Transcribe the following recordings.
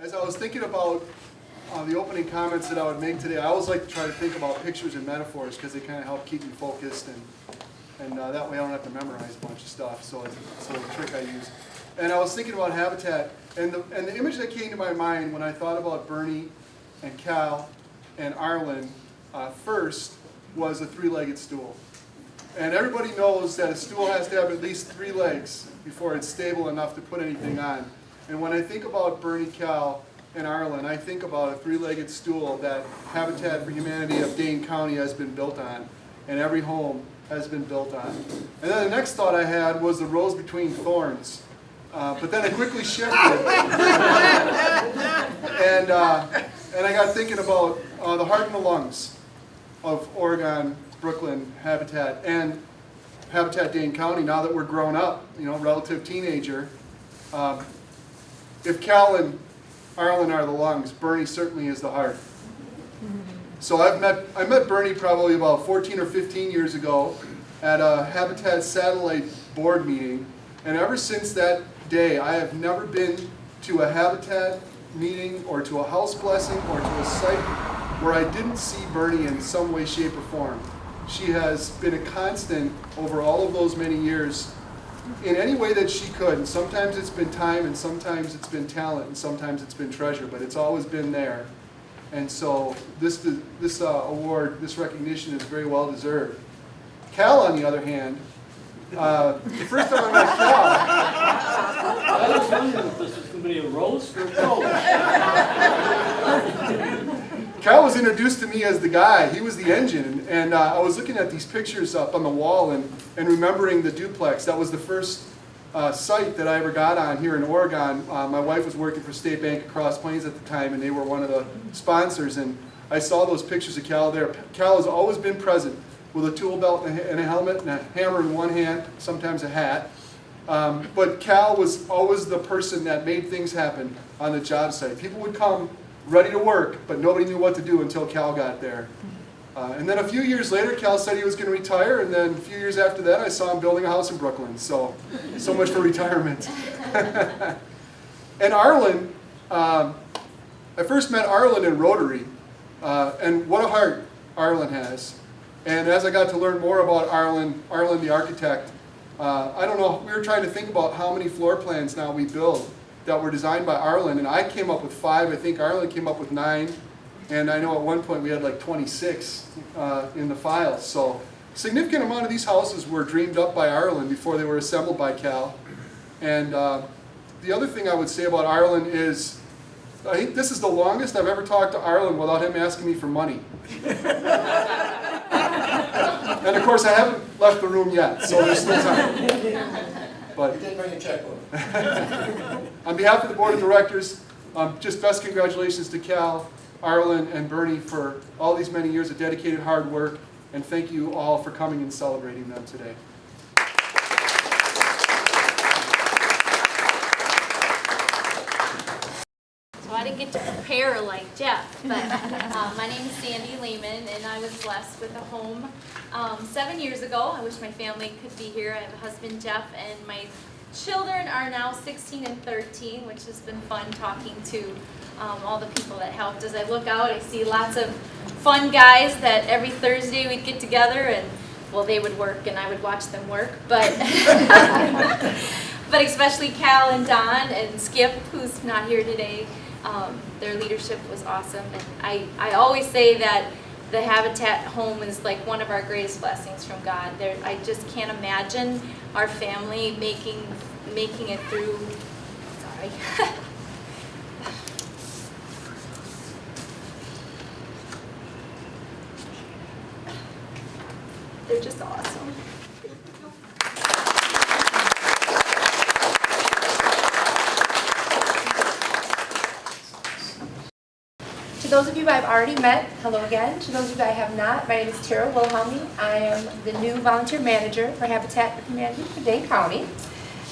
As I was thinking about the opening comments that I would make today, I always like to try to think about pictures and metaphors because they kind of help keep me focused, and that way I don't have to memorize a bunch of stuff. So it's a little trick I use. And I was thinking about Habitat, and the image that came to my mind when I thought about Bernie and Cal and Arlen first was a three-legged stool. And everybody knows that a stool has to have at least 3 legs before it's stable enough to put anything on. And when I think about Bernie, Cal, and Arlen, I think about a 3-legged stool that Habitat for Humanity of Dane County has been built on, and every home has been built on. And then the next thought I had was the rose between thorns. But then I quickly shifted, and I got thinking about the heart and the lungs of Oregon, Brooklyn, Habitat, and Habitat Dane County. Now that we're grown up, relative teenager, if Cal and Arlen are the lungs, Bernie certainly is the heart. So I met Bernie probably about 14 or 15 years ago at a Habitat satellite board meeting, and ever since that day I have never been to a Habitat meeting or to a house blessing or to a site where I didn't see Bernie in some way, shape, or form. She has been a constant over all of those many years in any way that she could. And sometimes it's been time, and sometimes it's been talent, and sometimes it's been treasure, but it's always been there. And so this award, this recognition is very well deserved. Cal, on the other hand, the first time I met Cal, I was wondering if this was going to be a roast or a joke. Cal was introduced to me as the guy. He was the engine, and I was looking at these pictures up on the wall and remembering the duplex. That was the first site that I ever got on here in Oregon. My wife was working for State Bank of Cross Plains at the time, and they were one of the sponsors, and I saw those pictures of Cal there. Cal has always been present with a tool belt and a helmet and a hammer in one hand, sometimes a hat. But Cal was always the person that made things happen on the job site. People would come ready to work, but nobody knew what to do until Cal got there. And then a few years later, Cal said he was going to retire, and then a few years after that, I saw him building a house in Brooklyn. So much for retirement. And Arlen, I first met Arlen in Rotary, and what a heart Arlen has. And as I got to learn more about Arlen the architect, I don't know, we were trying to think about how many floor plans now we build that were designed by Arlen, and I came up with 5. I think Arlen came up with 9, and I know at one point we had like 26 in the files. So a significant amount of these houses were dreamed up by Arlen before they were assembled by Cal. And the other thing I would say about Arlen is, I think this is the longest I've ever talked to Arlen without him asking me for money. And of course I haven't left the room yet, so there's still time. But You didn't bring a checkbook. on behalf of the Board of Directors, just best congratulations to Cal, Arlen, and Bernie for all these many years of dedicated hard work, and thank you all for coming and celebrating them today. So I didn't get to prepare like Jeff, but my name is Sandy Lehman, and I was blessed with a home 7 years ago. I wish my family could be here. I have a husband, Jeff, and my children are now 16 and 13, which has been fun talking to all the people that helped. As I look out, I see lots of fun guys that every Thursday we'd get together, and well, they would work and I would watch them work, but but especially Cal and Don and Skip, who's not here today. Their leadership was awesome, and I always say that the Habitat home is like one of our greatest blessings from God. I just can't imagine our family making it through. Sorry. They're just awesome. To those of you I've already met, hello again. To those of you I have not, my name is Tara Wilhelmy. I am the new volunteer manager for Habitat for Humanity for Dane County.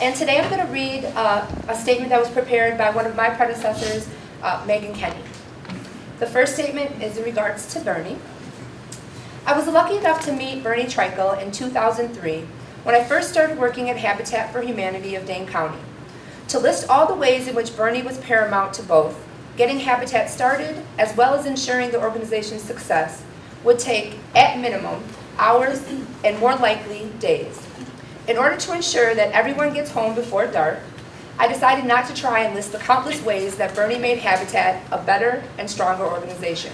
And today I'm going to read a statement that was prepared by one of my predecessors, Megan Kenny. The first statement is in regards to Bernie. I was lucky enough to meet Bernie Treichel in 2003 when I first started working at Habitat for Humanity of Dane County. To list all the ways in which Bernie was paramount to both getting Habitat started, as well as ensuring the organization's success, would take, at minimum, hours and more likely, days. In order to ensure that everyone gets home before dark, I decided not to try and list the countless ways that Bernie made Habitat a better and stronger organization.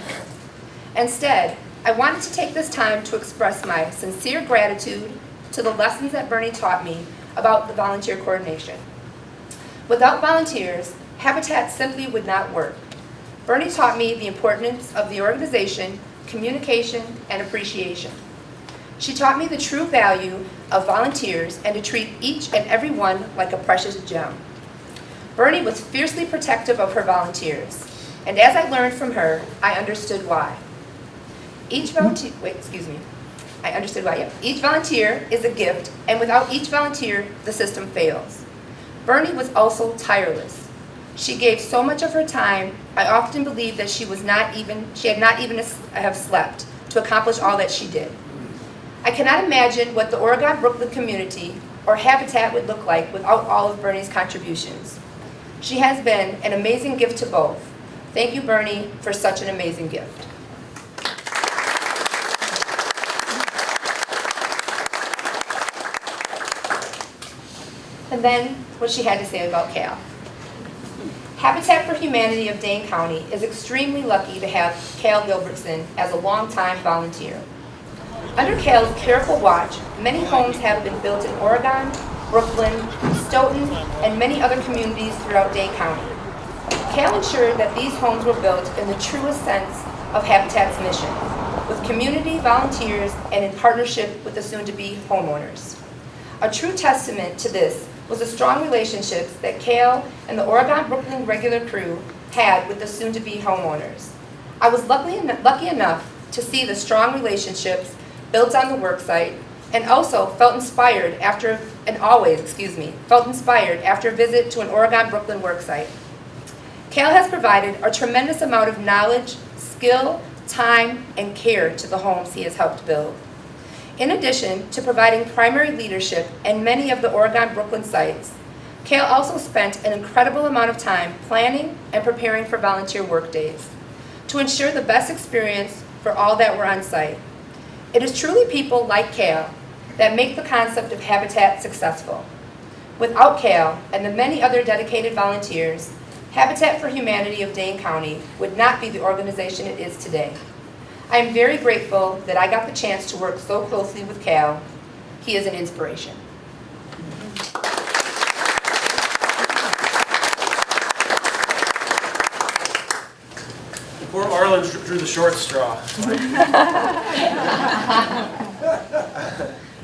Instead, I wanted to take this time to express my sincere gratitude to the lessons that Bernie taught me about the volunteer coordination. Without volunteers, Habitat simply would not work. Bernie taught me the importance of the organization, communication, and appreciation. She taught me the true value of volunteers and to treat each and every one like a precious gem. Bernie was fiercely protective of her volunteers, and as I learned from her, I understood why. Each volunteer is a gift, and without each volunteer, the system fails. Bernie was also tireless. She gave so much of her time, I often believe that she had not even have slept to accomplish all that she did. I cannot imagine what the Oregon-Brooklyn community or Habitat would look like without all of Bernie's contributions. She has been an amazing gift to both. Thank you, Bernie, for such an amazing gift. And then what she had to say about Cal. Habitat for Humanity of Dane County is extremely lucky to have Cal Gilbertson as a longtime volunteer. Under Cal's careful watch, many homes have been built in Oregon, Brooklyn, Stoughton, and many other communities throughout Dane County. Cal ensured that these homes were built in the truest sense of Habitat's mission, with community volunteers and in partnership with the soon-to-be homeowners. A true testament to this was the strong relationships that Cal and the Oregon-Brooklyn regular crew had with the soon-to-be homeowners. I was lucky enough to see the strong relationships built on the worksite, and also felt inspired after a visit to an Oregon-Brooklyn worksite. Cal has provided a tremendous amount of knowledge, skill, time, and care to the homes he has helped build. In addition to providing primary leadership in many of the Oregon-Brooklyn sites, Cal also spent an incredible amount of time planning and preparing for volunteer work days to ensure the best experience for all that were on site. It is truly people like Cal that make the concept of Habitat successful. Without Cal and the many other dedicated volunteers, Habitat for Humanity of Dane County would not be the organization it is today. I am very grateful that I got the chance to work so closely with Cal. He is an inspiration. Poor Arlen drew the short straw.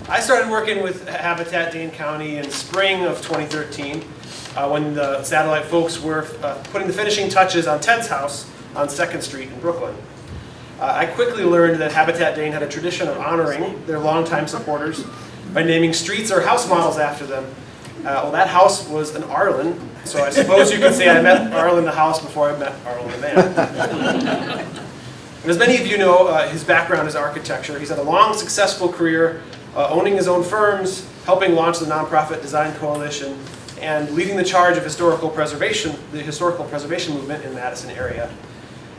I started working with Habitat Dane County in spring of 2013 when the satellite folks were putting the finishing touches on Ted's house on 2nd Street in Brooklyn. I quickly learned that Habitat Dane had a tradition of honoring their longtime supporters by naming streets or house models after them. Well, that house was an Arlen, so I suppose you could say I met Arlen the house before I met Arlen the man. And as many of you know, his background is architecture. He's had a long, successful career owning his own firms, helping launch the nonprofit Design Coalition, and leading the charge of the historical preservation movement in the Madison area.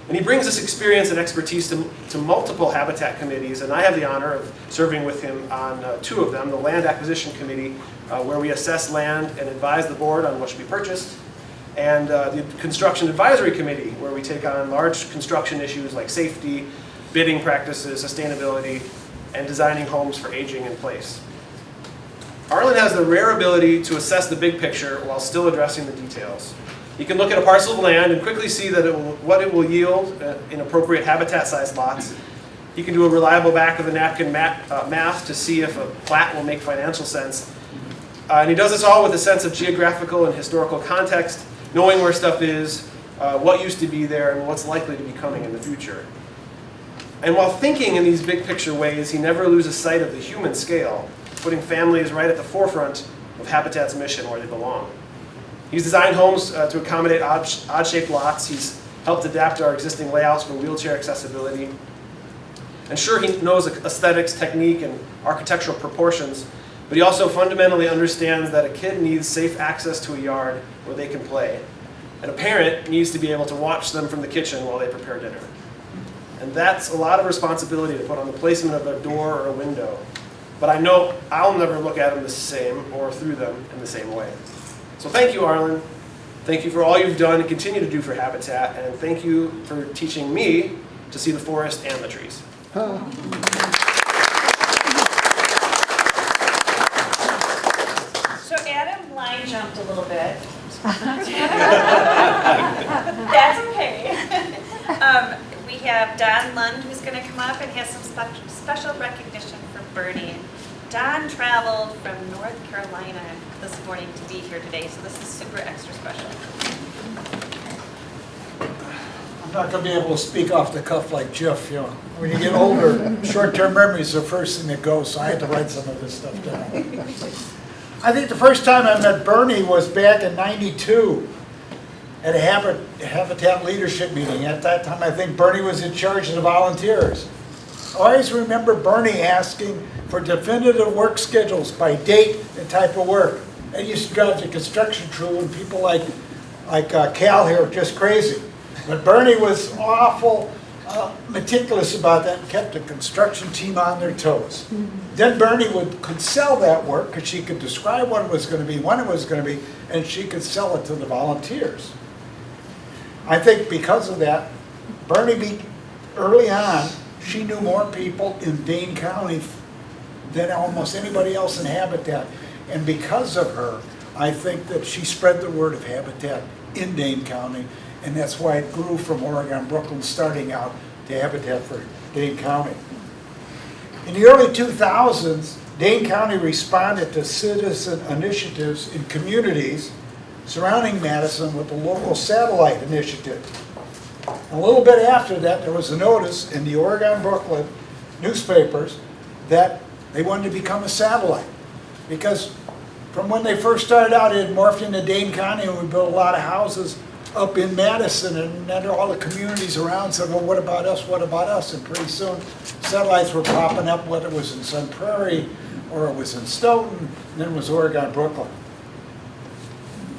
And he brings this experience and expertise to multiple Habitat committees, and I have the honor of serving with him on 2 of them, the Land Acquisition Committee, where we assess land and advise the board on what should be purchased, and the Construction Advisory Committee, where we take on large construction issues like safety, bidding practices, sustainability, and designing homes for aging in place. Arlen has the rare ability to assess the big picture while still addressing the details. You can look at a parcel of land and quickly see that what it will yield in appropriate habitat-sized lots. He can do a reliable back-of-the-napkin math to see if a plat will make financial sense. And he does this all with a sense of geographical and historical context, knowing where stuff is, what used to be there, and what's likely to be coming in the future. And while thinking in these big-picture ways, he never loses sight of the human scale, putting families right at the forefront of Habitat's mission where they belong. He's designed homes to accommodate odd-shaped lots. He's helped adapt our existing layouts for wheelchair accessibility. And sure, he knows aesthetics, technique, and architectural proportions, but he also fundamentally understands that a kid needs safe access to a yard where they can play. And a parent needs to be able to watch them from the kitchen while they prepare dinner. And that's a lot of responsibility to put on the placement of a door or a window. But I know I'll never look at them the same or through them in the same way. So thank you, Arlen. Thank you for all you've done and continue to do for Habitat. And thank you for teaching me to see the forest and the trees. So Adam line jumped a little bit. That's okay. We have Don Lund who's going to come up and has some special recognition for Bernie. Don traveled from North Carolina this morning to be here today, so this is super extra special. I'm not going to be able to speak off the cuff like Jeff, you know. When you get older, short-term memories are the first thing that goes, so I had to write some of this stuff down. I think the first time I met Bernie was back in '92 at a Habitat leadership meeting. At that time, I think Bernie was in charge of the volunteers. I always remember Bernie asking for definitive work schedules by date and type of work. It used to drive the construction crew and people like Cal here just crazy. But Bernie was awful meticulous about that and kept the construction team on their toes. Then Bernie could sell that work because she could describe what it was going to be, when it was going to be, and she could sell it to the volunteers. I think because of that, Bernie, early on, she knew more people in Dane County than almost anybody else in Habitat. And because of her, I think that she spread the word of Habitat in Dane County, and that's why it grew from Oregon Brooklyn starting out to Habitat for Dane County. In the early 2000s, Dane County responded to citizen initiatives in communities surrounding Madison with the local satellite initiative. A little bit after that, there was a notice in the Oregon Brooklyn newspapers that they wanted to become a satellite. Because from when they first started out, it had morphed into Dane County, and we built a lot of houses up in Madison, and then all the communities around said, well, what about us, what about us? And pretty soon, satellites were popping up, whether it was in Sun Prairie, or it was in Stoughton, and then it was Oregon Brooklyn.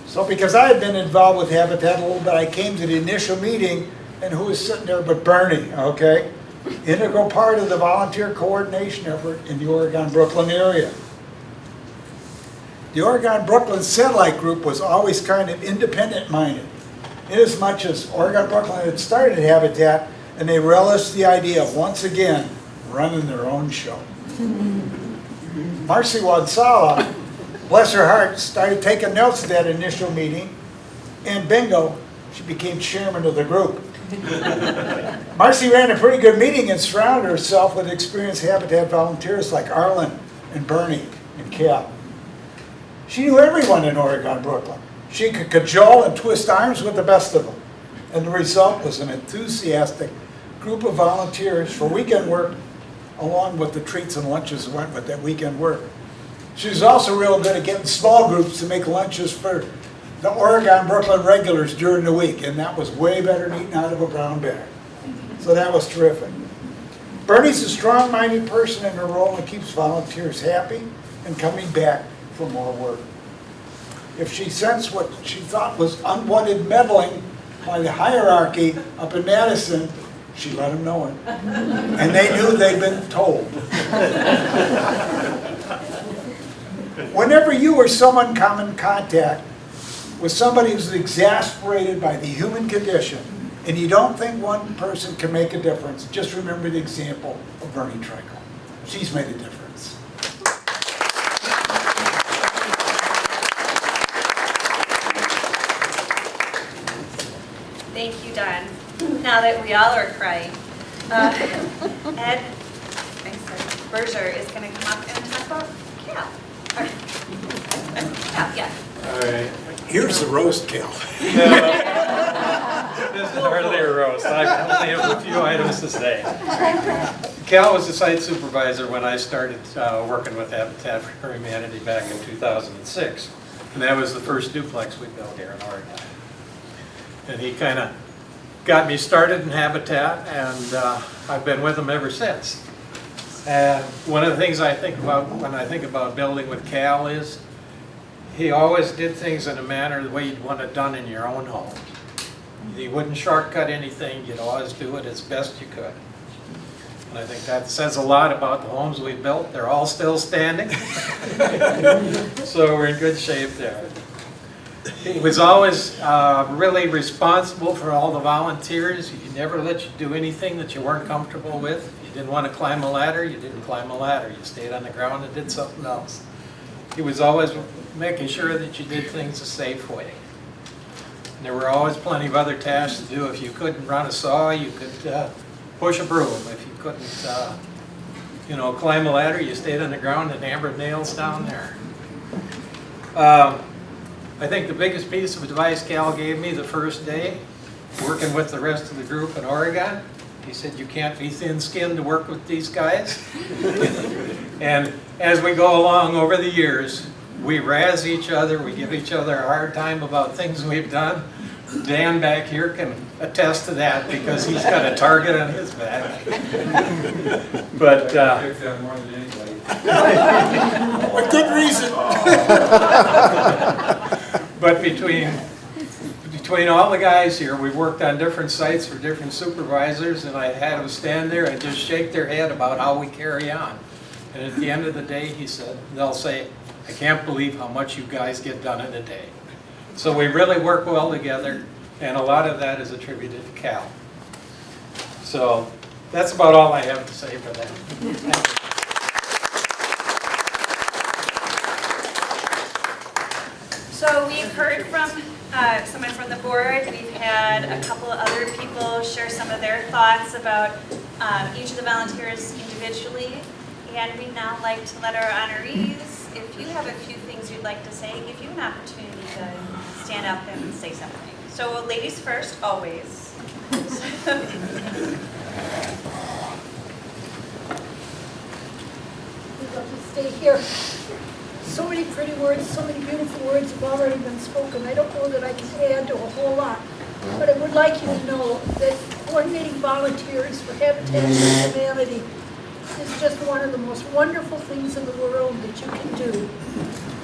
So because I had been involved with Habitat a little bit, I came to the initial meeting, and who was sitting there but Bernie, okay? Integral part of the volunteer coordination effort in the Oregon Brooklyn area. The Oregon Brooklyn Satellite Group was always kind of independent-minded, inasmuch as Oregon Brooklyn had started Habitat, and they relished the idea of, once again, running their own show. Marcy Wansala, bless her heart, started taking notes at that initial meeting, and bingo, she became chairman of the group. Marcy ran a pretty good meeting and surrounded herself with experienced Habitat volunteers like Arlen and Bernie and Cal. She knew everyone in Oregon Brooklyn. She could cajole and twist arms with the best of them. And the result was an enthusiastic group of volunteers for weekend work, along with the treats and lunches that went with that weekend work. She was also real good at getting small groups to make lunches for the Oregon Brooklyn regulars during the week, and that was way better than eating out of a brown bag. So that was terrific. Bernie's a strong-minded person in her role and keeps volunteers happy and coming back for more work. If she sensed what she thought was unwanted meddling by the hierarchy up in Madison, she let them know it. And they knew they'd been told. Whenever you or someone come in contact with somebody who's exasperated by the human condition, and you don't think one person can make a difference, just remember the example of Bernie Trickle. She's made a difference. Thank you, Don. Now that we all are crying, Ed Berger is going to come up and talk about Cal. Cal, yeah. All right. Here's the roast, Cal. This is hardly a roast. I only have a few items to say. Cal was the site supervisor when I started working with Habitat for Humanity back in 2006. And that was the first duplex we built here in Oregon. And he kind of got me started in Habitat, and I've been with him ever since. And one of the things I think about when I think about building with Cal is he always did things in a manner the way you'd want it done in your own home. He wouldn't shortcut anything, you'd always do it as best you could. And I think that says a lot about the homes we built. They're all still standing. So we're in good shape there. He was always really responsible for all the volunteers. He never let you do anything that you weren't comfortable with. If you didn't want to climb a ladder, you didn't climb a ladder. You stayed on the ground and did something else. He was always making sure that you did things a safe way. And there were always plenty of other tasks to do. If you couldn't run a saw, you could push a broom. If you couldn't, climb a ladder, you stayed on the ground and hammered nails down there. I think the biggest piece of advice Cal gave me the first day, working with the rest of the group in Oregon, he said, you can't be thin-skinned to work with these guys. And as we go along over the years, we razz each other, we give each other a hard time about things we've done. Dan back here can attest to that because he's got a target on his back. But With good reason. But between all the guys here, we've worked on different sites for different supervisors, and I had them stand there and just shake their head about how we carry on. And at the end of the day, they'll say, I can't believe how much you guys get done in a day. So we really work well together, and a lot of that is attributed to Cal. So that's about all I have to say for that. Thank you. So we've heard from someone from the board. We've had a couple of other people share some of their thoughts about each of the volunteers individually. And we'd now like to let our honorees, if you have a few things you'd like to say, give you an opportunity to stand up and say something. So ladies first, always. We'd love to stay here. So many pretty words, so many beautiful words have already been spoken. I don't know that I can add to a whole lot, but I would like you to know that coordinating volunteers for Habitat for Humanity is just one of the most wonderful things in the world that you can do.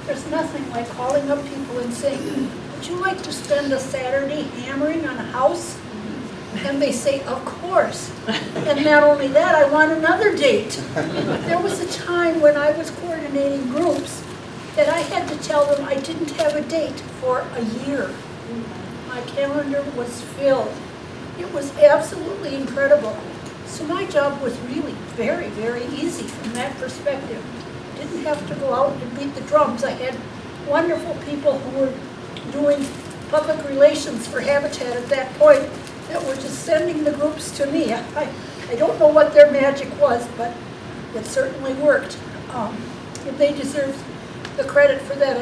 There's nothing like calling up people and saying, would you like to spend a Saturday hammering on a house? And they say, of course. And not only that, I want another date. There was a time when I was coordinating groups that I had to tell them I didn't have a date for a year. My calendar was filled. It was absolutely incredible. So my job was really very, very easy from that perspective. Didn't have to go out and beat the drums. I had wonderful people who were doing public relations for Habitat at that point that were just sending the groups to me. I don't know what their magic was, but it certainly worked. They deserve the credit for that.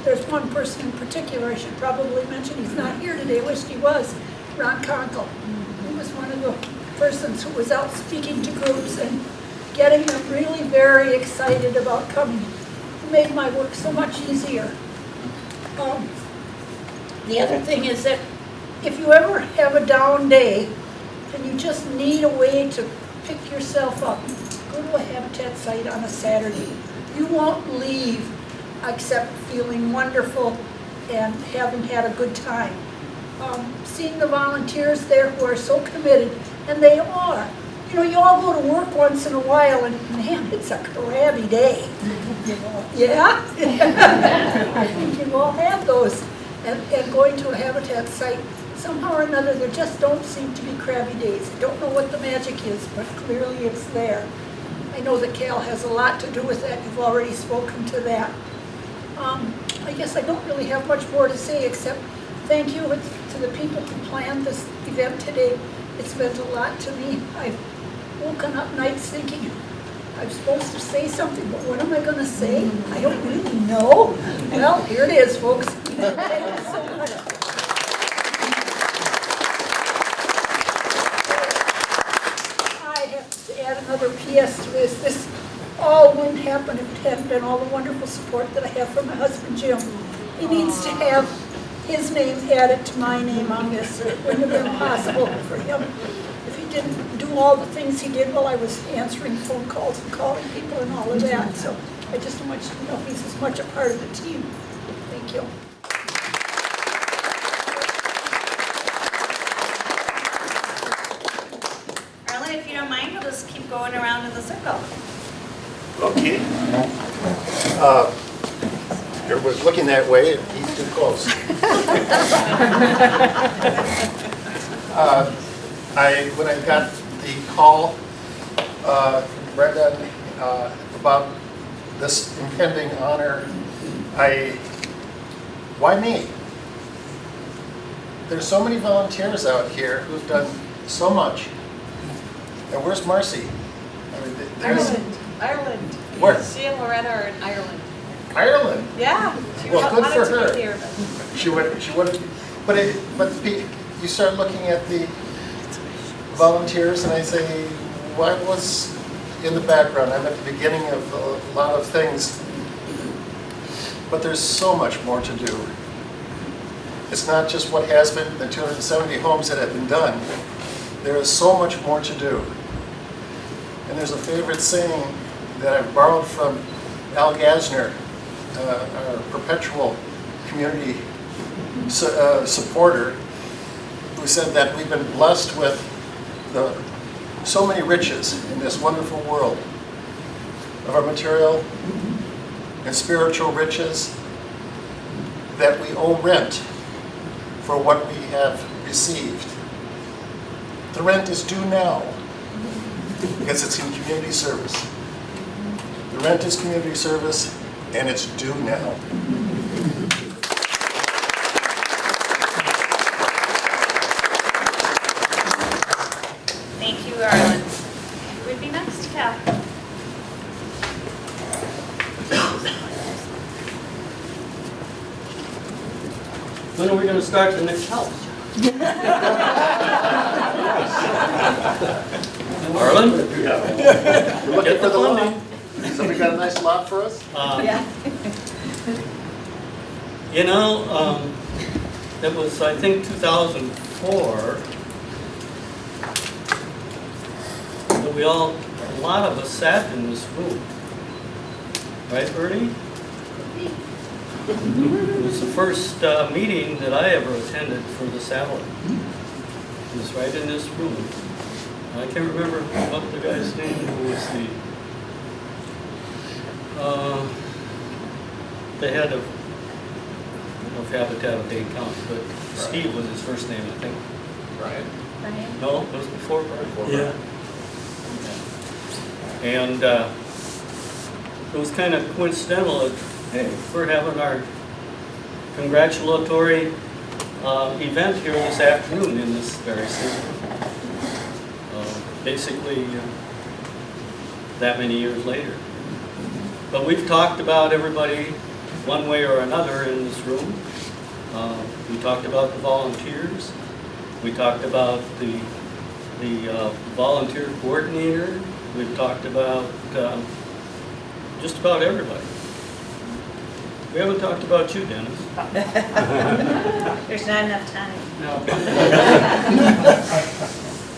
There's one person in particular I should probably mention. He's not here today. I wished he was. Ron Conkle. He was one of the persons who was out speaking to groups and getting them really very excited about coming. It made my work so much easier. The other thing is that if you ever have a down day and you just need a way to pick yourself up, go to a Habitat site on a Saturday. You won't leave except feeling wonderful and having had a good time. Seeing the volunteers there who are so committed, and they are. You know, you all go to work once in a while and man, it's a crabby day. Yeah? I think you all have those. And going to a Habitat site, somehow or another, there just don't seem to be crabby days. I don't know what the magic is, but clearly it's there. I know that Cal has a lot to do with that. You've already spoken to that. I guess I don't really have much more to say except thank you to the people who planned this event today. It's meant a lot to me. I've woken up nights thinking, I'm supposed to say something, but what am I going to say? I don't really know. Well, here it is, folks. Thank you so much. I have to add another PS to this. This all wouldn't happen if it hadn't been all the wonderful support that I have from my husband, Jim. He needs to have his name added to my name on this. It wouldn't have been possible for him if he didn't do all the things he did while I was answering phone calls and calling people and all of that. So I just want you to know he's as much a part of the team. Thank Thank you. Arlen, if you don't mind, we'll just keep going around in the circle. Okay. Everybody's looking that way, and he's too close. When I got the call from Brenda about this impending honor, why me? There's so many volunteers out here who've done so much. And where's Marcy? I mean, there's Ireland. Where? She and Loretta are in Ireland. Ireland. Yeah. She Well, good for wanted to her. be here, but She would, but you start looking at the volunteers, and I say, what was in the background? I'm at the beginning of a lot of things, but there's so much more to do. It's not just what has been, the 270 homes that have been done. There is so much more to do. And there's a favorite saying that I've borrowed from Al Gassner, our perpetual community supporter, who said that we've been blessed with so many riches in this wonderful world of our material and spiritual riches that we owe rent for what we have received. The rent is due now because it's in community service. The rent is community service, and it's due now. Thank you, Arlen. Who would be next, Cal? When are we gonna start the next house? Arlen? We're looking Get for the the lot. funding. Somebody got a nice lot for us? You know, it was, I think, 2004, that a lot of us sat in this room. Right, Bernie? It was the first meeting that I ever attended for the satellite. It was right in this room. I can't remember what the guy's name who was the head of Habitat of Dane County, but Steve was his first name, I think. Right. No, it was before Brian. Yeah. And it was kind of coincidental that, hey, we're having our congratulatory event here this afternoon in this very city. Basically, that many years later. But we've talked about everybody one way or another in this room. We talked about the volunteers. We talked about the volunteer coordinator. We've talked about just about everybody. We haven't talked about you, Dennis. There's not enough time.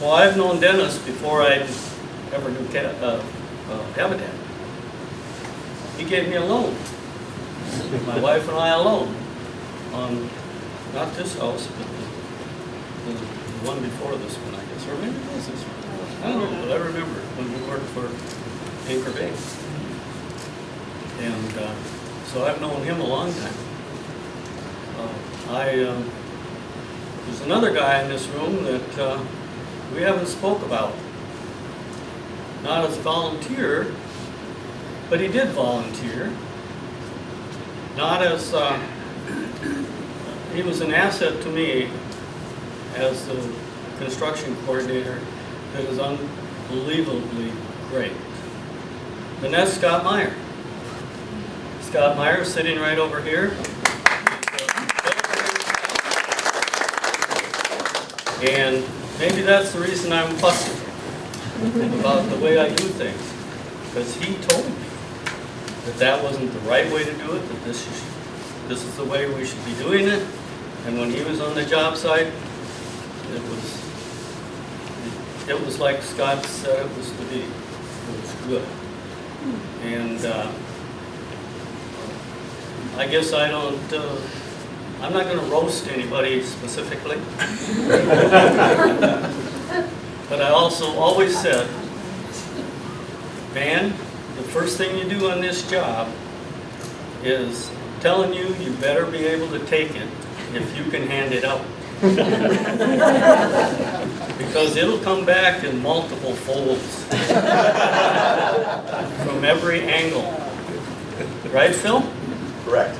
Well, I've known Dennis before I ever knew Habitat. He gave me a loan, my wife and I alone, on not this house, but the one before this one, I guess, or maybe it was this one. I don't know, but I remember when we worked for Anchor Bay. And so I've known him a long time. There's another guy in this room that we haven't spoke about. Not as a volunteer, but he did volunteer. Not as, he was an asset to me as the construction coordinator that is unbelievably great. And that's Scott Meyer. Scott Meyer sitting right over here. And maybe that's the reason I'm fussy about the way I do things. Because he told me that that wasn't the right way to do it, that this is the way we should be doing it. And when he was on the job site, it was like Scott said it was to be. It was good. And I guess I don't, I'm not gonna roast anybody specifically. But I also always said, Van, the first thing you do on this job is telling you you better be able to take it if you can hand it out. Because it'll come back in multiple folds from every angle. Right, Phil? Correct.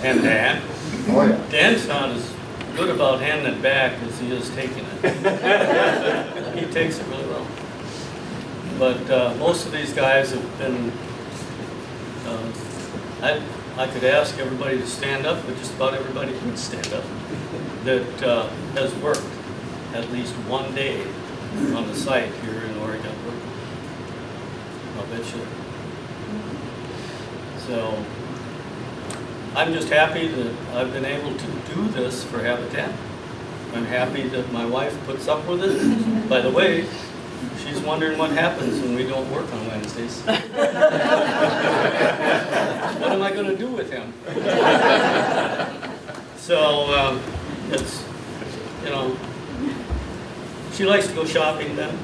And Dan? Oh, yeah. Dan's not as good about handing it back as he is taking it. He takes it really well. But most of these guys have been, I could ask everybody to stand up, but just about everybody would stand up, that has worked at least one day on the site here in Oregon. I'll bet you. So I'm just happy that I've been able to do this for Habitat. I'm happy that my wife puts up with it. By the way, she's wondering what happens when we don't work on Wednesdays. What am I going to do with him? So it's, you know, she likes to go shopping then.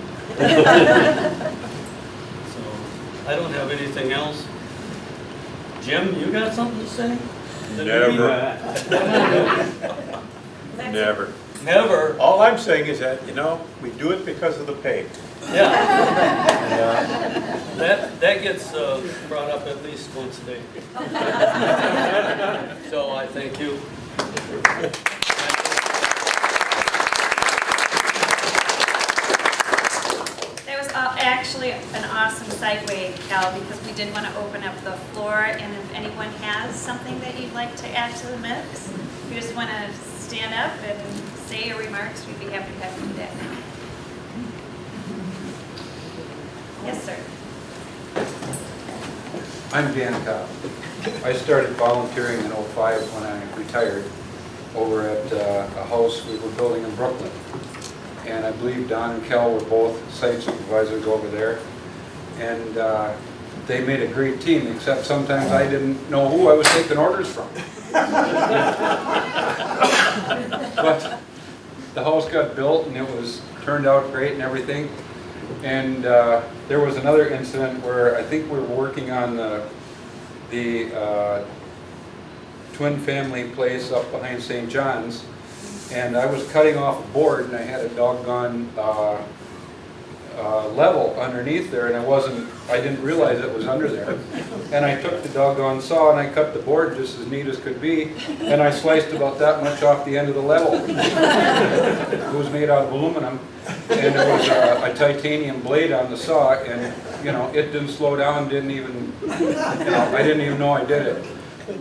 So I don't have anything else. Jim, you got something to say? Never. Never. Never. All I'm saying is that, you know, we do it because of the pay. Yeah. That gets brought up at least once a day. So I thank you. That was actually an awesome segue, Cal, because we did want to open up the floor, and if anyone has something that you'd like to add to the mix, if you just want to stand up and say your remarks, we'd be happy to have you do that. Yes, sir. I'm Dan Cobb. I started volunteering in '05 when I retired over at a house we were building in Brooklyn. And I believe Don and Kel were both site supervisors over there. And they made a great team, except sometimes I didn't know who I was taking orders from. But the house got built and it was turned out great and everything. And there was another incident where I think we were working on the twin family place up behind St. John's, and I was cutting off a board and I had a doggone level underneath there, and I didn't realize it was under there. And I took the doggone saw and I cut the board just as neat as could be, and I sliced about that much off the end of the level. It was made out of aluminum, and there was a titanium blade on the saw, and you know, it didn't slow down, didn't even, you know, I didn't even know I did it.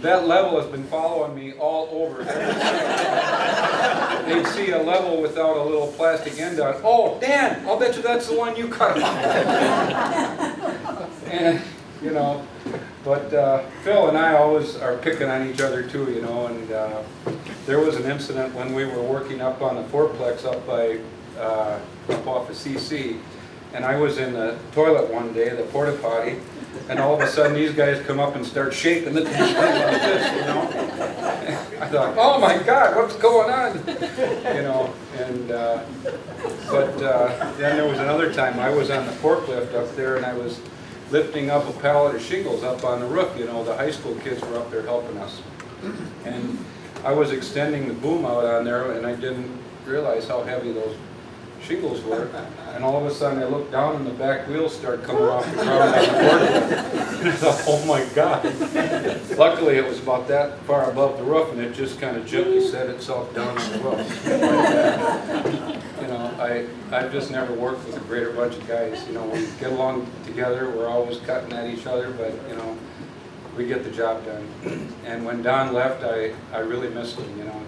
That level has been following me all over. They'd see a level without a little plastic end on it. Oh, Dan, I'll bet you that's the one you cut off. And, you know, but Phil and I always are picking on each other too, you know, and there was an incident when we were working up on the fourplex up by, up off of CC, and I was in the toilet one day, the porta potty, and all of a sudden these guys come up and start shaking the thing like this, you know. I thought, oh my God, what's going on? You know, and but then there was another time I was on the forklift up there and I was lifting up a pallet of shingles up on the roof. You know, the high school kids were up there helping us, and I was extending the boom out on there, and I didn't realize how heavy those shingles were, and all of a sudden I looked down and the back wheels started coming off the ground on the forklift. And I thought, oh my God. Luckily it was about that far above the roof and it just kind of gently set itself down on the roof. You know, I've just never worked with a greater bunch of guys. You know, we get along together, we're always cutting at each other, but you know, we get the job done. And when Don left, I really missed him, you know.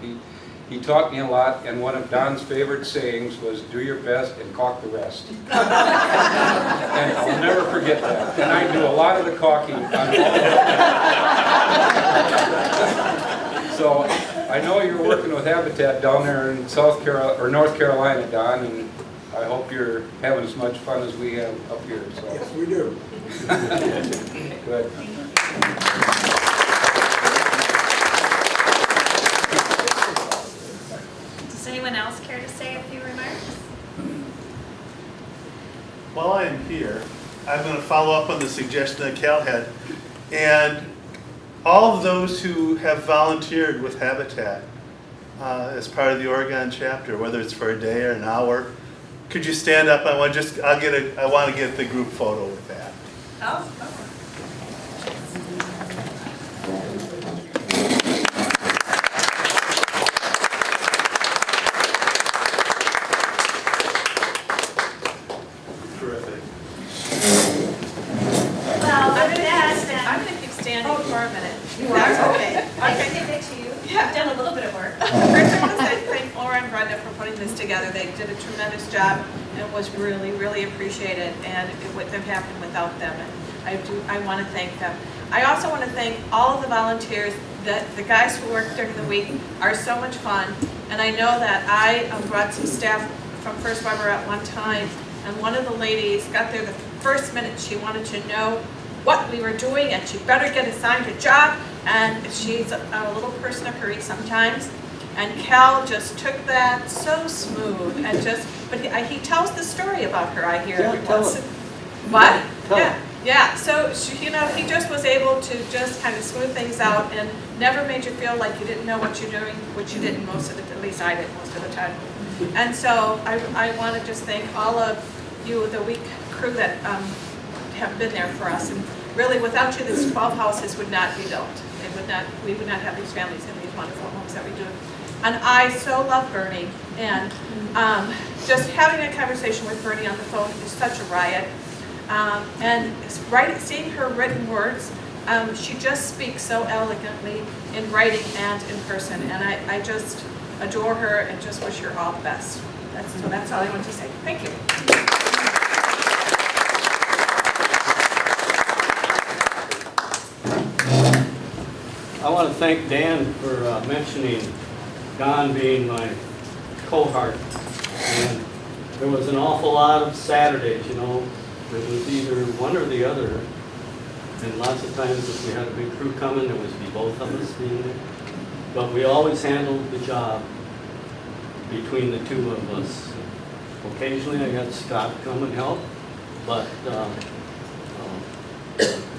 He taught me a lot, and one of Don's favorite sayings was, do your best and caulk the rest. And I'll never forget that. And I do a lot of the caulking on all of that. So I know you're working with Habitat down there in North Carolina, Don, and I hope you're having as much fun as we have up here. So. Yes, we do. Good. Does anyone else care to say a few remarks? While I am here, I'm going to follow up on the suggestion that Cal had. And all of those who have volunteered with Habitat as part of the Oregon chapter, whether it's for a day or an hour, could you stand up? I want to get the group photo with that. Oh. Terrific. Well, I'm going to keep standing for a minute. That's okay. I can can give it to you. Yeah. You've done a little bit of work. First, I want to thank Laura and Brenda for putting this together. They did a tremendous job, and it was really, really appreciated, and it wouldn't have happened without them. And I want to thank them. I also want to thank all of the volunteers. The guys who work during the week are so much fun, and I know that I brought some staff from First Weber at one time, and one of the ladies got there the first minute. She wanted to know what we were doing, and she better get assigned a job, and she's a little person of hurry sometimes. And Cal just took that so smooth, and but he tells the story about her, I hear. Yeah, tell it. What? Tell Yeah, it. yeah, so he just was able to just kind of smooth things out and never made you feel like you didn't know what you're doing, which you didn't most of the, at least I did most of the time. And so I want to just thank all of you, the week crew that have been there for us. And really, without you, these 12 houses would not be built. We would not have these families in these wonderful homes that we do. And I so love Bernie, and just having a conversation with Bernie on the phone is such a riot. And seeing her written words, she just speaks so elegantly in writing and in person, and I just adore her and just wish her all the best. That's all I want to say. Thank you. I want to thank Dan for mentioning Don being my cohort. And there was an awful lot of Saturdays, you know. It was either one or the other. And lots of times if we had a big crew coming, there would be both of us being there. But we always handled the job between the two of us. Occasionally I got Scott come and help, but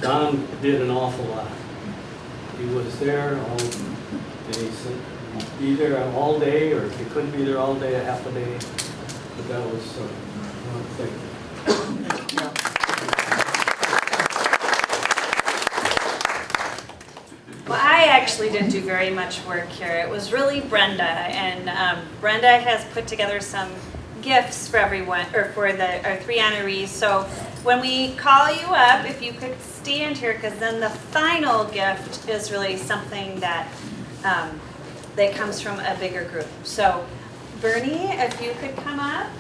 Don did an awful lot. He was there all, and he said, be there all day, or if he couldn't be there all day, a half a day. But that was, I want to thank you. Well, I actually didn't do very much work here. It was really Brenda, and Brenda has put together some gifts for everyone, or for our 3 honorees. So when we call you up, if you could stand here, because then the final gift is really something that that comes from a bigger group. So Bernie, if you could come up.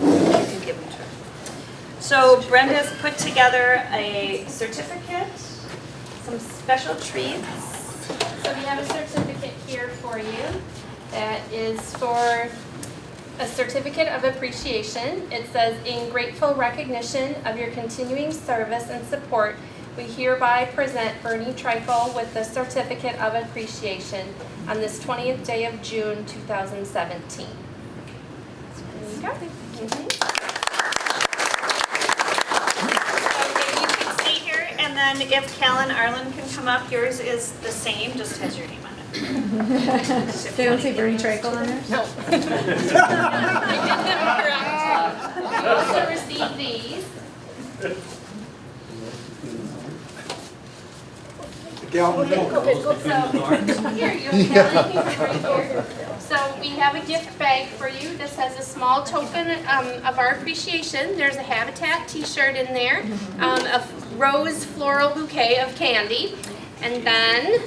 You can give them to her. So Brenda's put together a certificate, some special treats. So we have a certificate here for you that is for a certificate of appreciation. It says, in grateful recognition of your continuing service and support, we hereby present Bernie Treichel with the certificate of appreciation on this 20th day of June 2017. So there you go. Okay, you can stay here, and then if Cal and Arlen can come up, yours is the same, just has your name on it. So you don't say Bernie Treichel on there? No. You also received these. Galvin, So, here, you have right here. So we have a gift bag for you. This has a small token of our appreciation. There's a Habitat t-shirt in there, a rose floral bouquet of candy. And then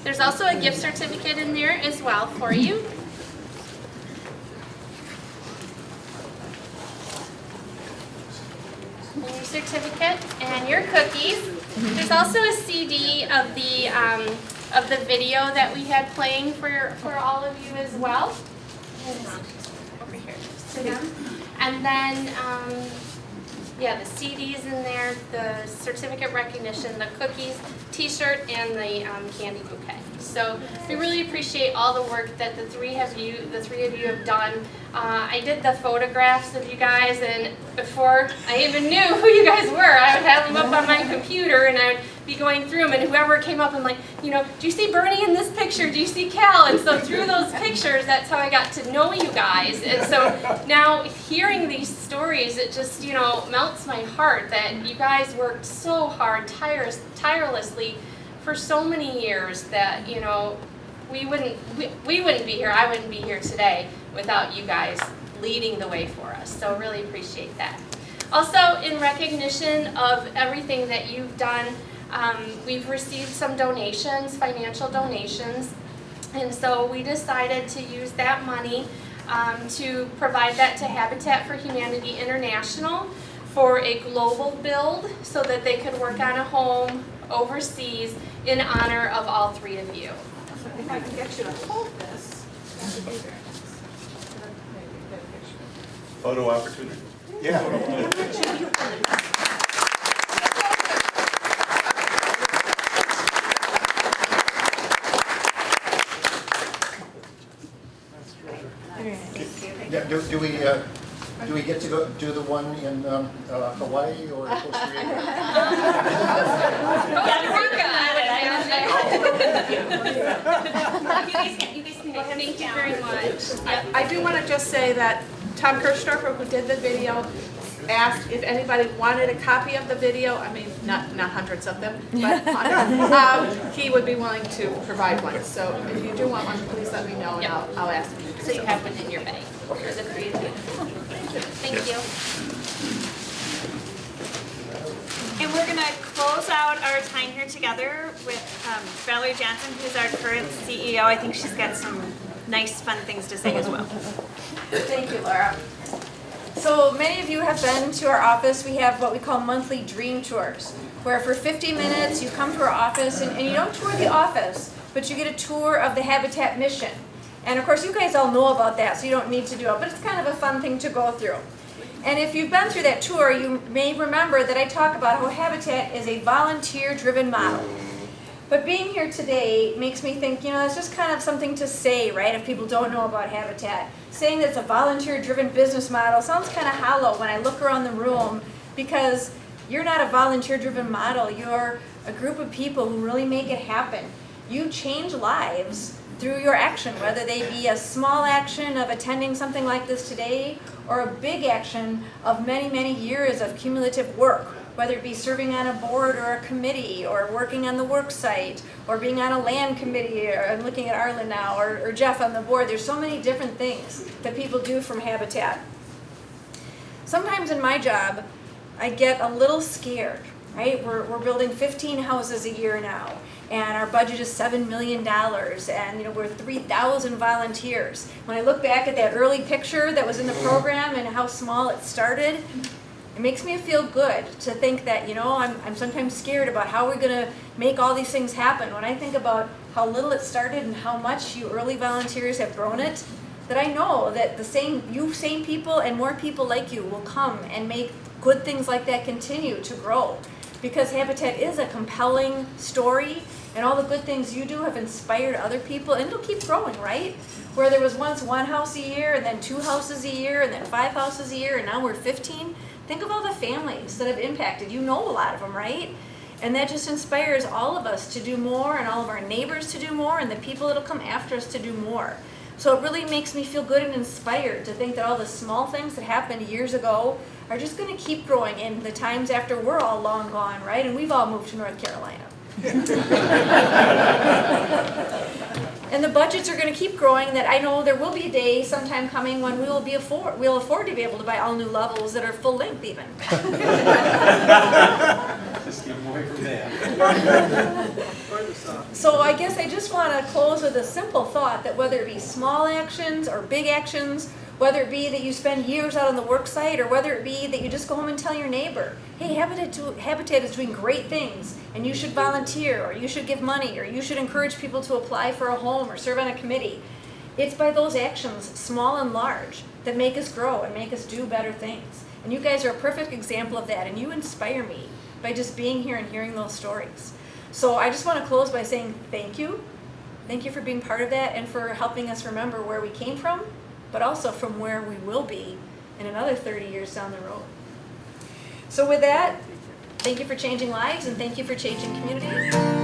there's also a gift certificate in there as well for you. And your certificate and your cookies. There's also a CD of the video that we had playing for all of you as well. Over here. Sit down. And then, yeah, the CDs in there, the certificate recognition, the cookies, t-shirt, and the candy bouquet. So we really appreciate all the work that the three of you have done. I did the photographs of you guys, and before I even knew who you guys were, I would have them up on my computer, and I would be going through them, and whoever came up, I'm like, you know, do you see Bernie in this picture? Do you see Cal? And so through those pictures, that's how I got to know you guys. And so now hearing these stories, it just, you know, melts my heart that you guys worked so hard, tirelessly for so many years that, you know, we wouldn't be here, I wouldn't be here today without you guys leading the way for us. So really appreciate that. Also, in recognition of everything that you've done, we've received some donations, financial donations, and so we decided to use that money to provide that to Habitat for Humanity International for a global build so that they could work on a home overseas in honor of all three of you. If I can get you to hold this, that would be very nice. Photo opportunity. Do we get to go do the one in Hawaii or Costa Rica? Thank you very much. I do want to just say that Tom Kirchdorfer, who did the video, asked if anybody wanted a copy of the video. I mean, not hundreds of them, but hundreds. He would be willing to provide one. So if you do want one, please let me know, and I'll ask him. So you have one in your bag for the three of you. Thank you. And we're gonna close out our time here together with Valerie Johnson, who's our current CEO. I think she's got some nice, fun things to say as well. Thank you, Laura. So many of you have been to our office. We have what we call monthly dream tours, where for 50 minutes you come to our office and you don't tour the office, but you get a tour of the Habitat mission. And of course you guys all know about that, so you don't need to do it, but it's kind of a fun thing to go through. And if you've been through that tour, you may remember that I talk about how Habitat is a volunteer-driven model. But being here today makes me think, you know, it's just kind of something to say, right, if people don't know about Habitat. Saying that it's a volunteer-driven business model sounds kind of hollow when I look around the room, because you're not a volunteer-driven model. You're a group of people who really make it happen. You change lives through your action, whether they be a small action of attending something like this today, or a big action of many, many years of cumulative work, whether it be serving on a board or a committee, or working on the work site, or being on a land committee, or looking at Arlen now, or Jeff on the board. There's so many different things that people do from Habitat. Sometimes in my job, I get a little scared, right? We're building 15 houses a year now, and our budget is $7 million, and you know, we're 3,000 volunteers. When I look back at that early picture that was in the program and how small it started, it makes me feel good to think that, you know, I'm sometimes scared about how we're going to make all these things happen. When I think about how little it started and how much you early volunteers have grown it, that I know that the same people and more people like you will come and make good things like that continue to grow. Because Habitat is a compelling story, and all the good things you do have inspired other people, and it'll keep growing, right? Where there was once one house a year, and then 2 houses a year, and then 5 houses a year, and now we're 15. Think of all the families that have impacted. You know a lot of them, right? And that just inspires all of us to do more, and all of our neighbors to do more, and the people that'll come after us to do more. So it really makes me feel good and inspired to think that all the small things that happened years ago are just going to keep growing in the times after we're all long gone, right? And we've all moved to North Carolina. And the budgets are going to keep growing. That I know there will be a day sometime coming when we'll afford to be able to buy all new levels that are full length even. Just keep away from that. So I guess I just want to close with a simple thought that whether it be small actions or big actions, whether it be that you spend years out on the work site, or whether it be that you just go home and tell your neighbor, hey, Habitat is doing great things, and you should volunteer, or you should give money, or you should encourage people to apply for a home or serve on a committee. It's by those actions, small and large, that make us grow and make us do better things. And you guys are a perfect example of that, and you inspire me by just being here and hearing those stories. So I just want to close by saying thank you. Thank you for being part of that and for helping us remember where we came from, but also from where we will be in another 30 years down the road. So with that, thank you for changing lives and thank you for changing communities.